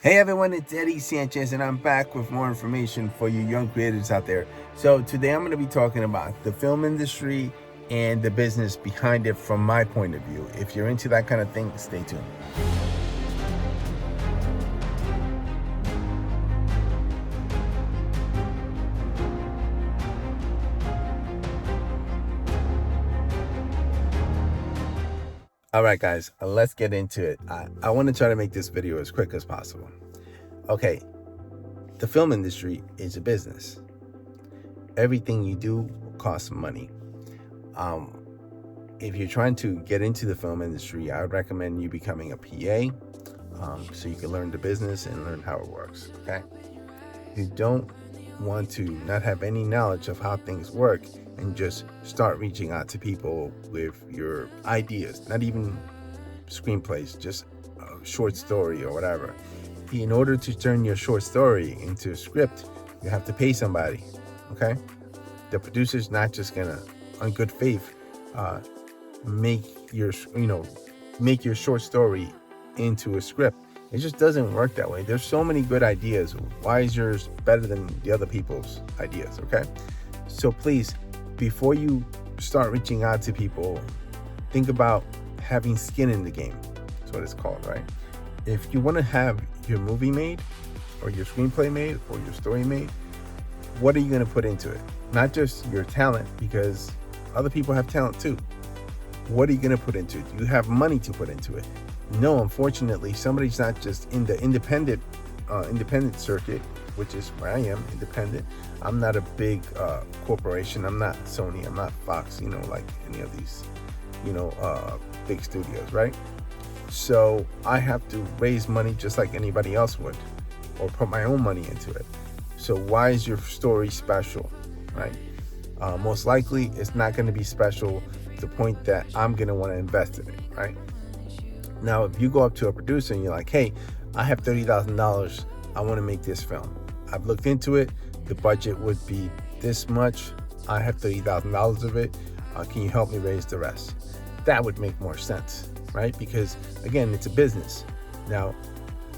Hey everyone, it's Eddie Sanchez, and I'm back with more information for you young creators out there. So today I'm going to be talking about the film industry and the business behind it from my point of view. If you're into that kind of thing, stay tuned. All right, guys, let's get into it. I want to try to make this video as quick as possible. Okay, the film industry is a business. Everything you do costs money. If you're trying to get into the film industry, I would recommend you becoming a PA, so you can learn the business and learn how it works. Okay, you don't want to not have any knowledge of how things work and just start reaching out to people with your ideas, not even screenplays, just a short story or whatever. In order to turn your short story into a script, you have to pay somebody. Okay, the producer's not just gonna, on good faith, make your short story into a script. It just doesn't work that way. There's so many good ideas. Why is yours better than the other people's ideas? Okay, so please, before you start reaching out to people, think about having skin in the game. That's what it's called, right? If you want to have your movie made or your screenplay made or your story made, what are you going to put into it? Not just your talent, because other people have talent too. What are you going to put into it? Do you have money to put into it? No, unfortunately, somebody's not just in the independent circuit, which is where I am, independent. I'm not a big corporation. I'm not Sony. I'm not Fox, like any of these, big studios, right? So I have to raise money just like anybody else would, or put my own money into it. So why is your story special, right? Most likely, it's not going to be special to the point that I'm going to want to invest in it, right? Now, if you go up to a producer and you're like, hey, I have $30,000. I want to make this film. I've looked into it. The budget would be this much. I have $30,000 of it. Can you help me raise the rest? That would make more sense, right? Because again, it's a business. Now,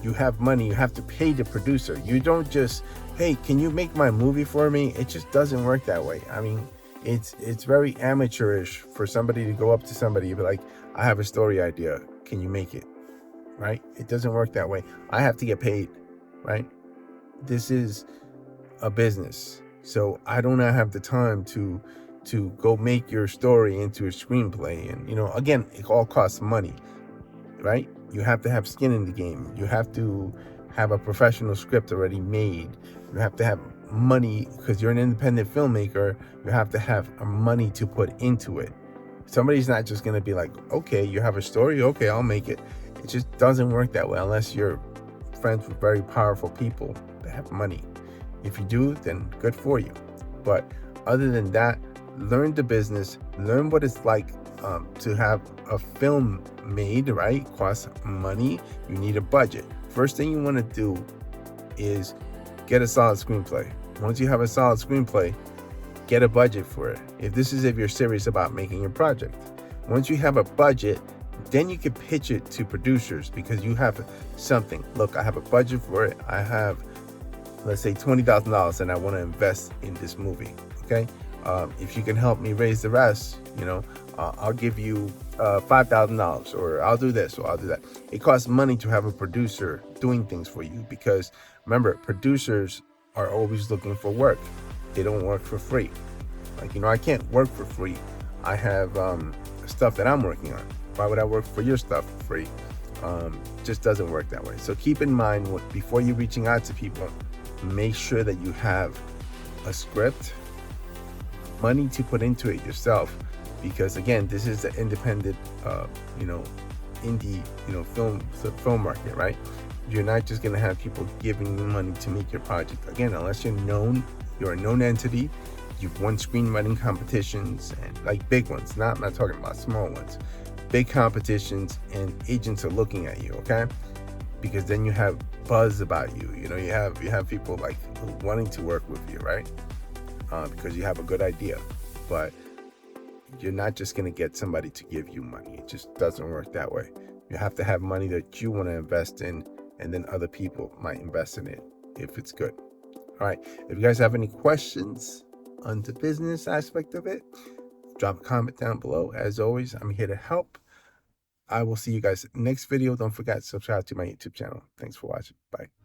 you have money. You have to pay the producer. You don't just, hey, can you make my movie for me? It just doesn't work that way. I mean, it's very amateurish for somebody to go up to somebody and be like, I have a story idea. Can you make it? Right? It doesn't work that way. I have to get paid, right? This is a business. So I do not have the time to go make your story into a screenplay. And, again, it all costs money, right? You have to have skin in the game. You have to have a professional script already made. You have to have money because you're an independent filmmaker. You have to have money to put into it. Somebody's not just going to be like, okay, you have a story, okay, I'll make it. It just doesn't work that way unless you're friends with very powerful people that have money. If you do, then good for you. But other than that, learn the business, learn what it's like to have a film made, right? Costs money. You need a budget. First thing you want to do is get a solid screenplay. Once you have a solid screenplay, get a budget for it. If you're serious about making your project. Once you have a budget, then you can pitch it to producers because you have something. Look, I have a budget for it. I have, let's say, $20,000 and I want to invest in this movie. Okay. If you can help me raise the rest, I'll give you $5,000, or I'll do this, or I'll do that. It costs money to have a producer doing things for you because remember, producers are always looking for work. They don't work for free. I can't work for free. I have stuff that I'm working on. Why would I work for your stuff for free? Just doesn't work that way. So keep in mind, before you're reaching out to people, make sure that you have a script, money to put into it yourself. Because again, this is the independent, indie, film market, right? You're not just gonna have people giving you money to make your project. Again, unless you're known. You're a known entity. You've won screenwriting competitions, and like big ones. I'm not talking about small ones. Big competitions, and agents are looking at you, okay? Because then you have buzz about you. You have people like wanting to work with you, right? Because you have a good idea. But you're not just gonna get somebody to give you money. It just doesn't work that way. You have to have money that you want to invest in and then other people might invest in it if it's good. All right. If you guys have any questions on the business aspect of it, drop a comment down below. As always, I'm here to help. I will see you guys next video. Don't forget to subscribe to my YouTube channel. Thanks for watching. Bye.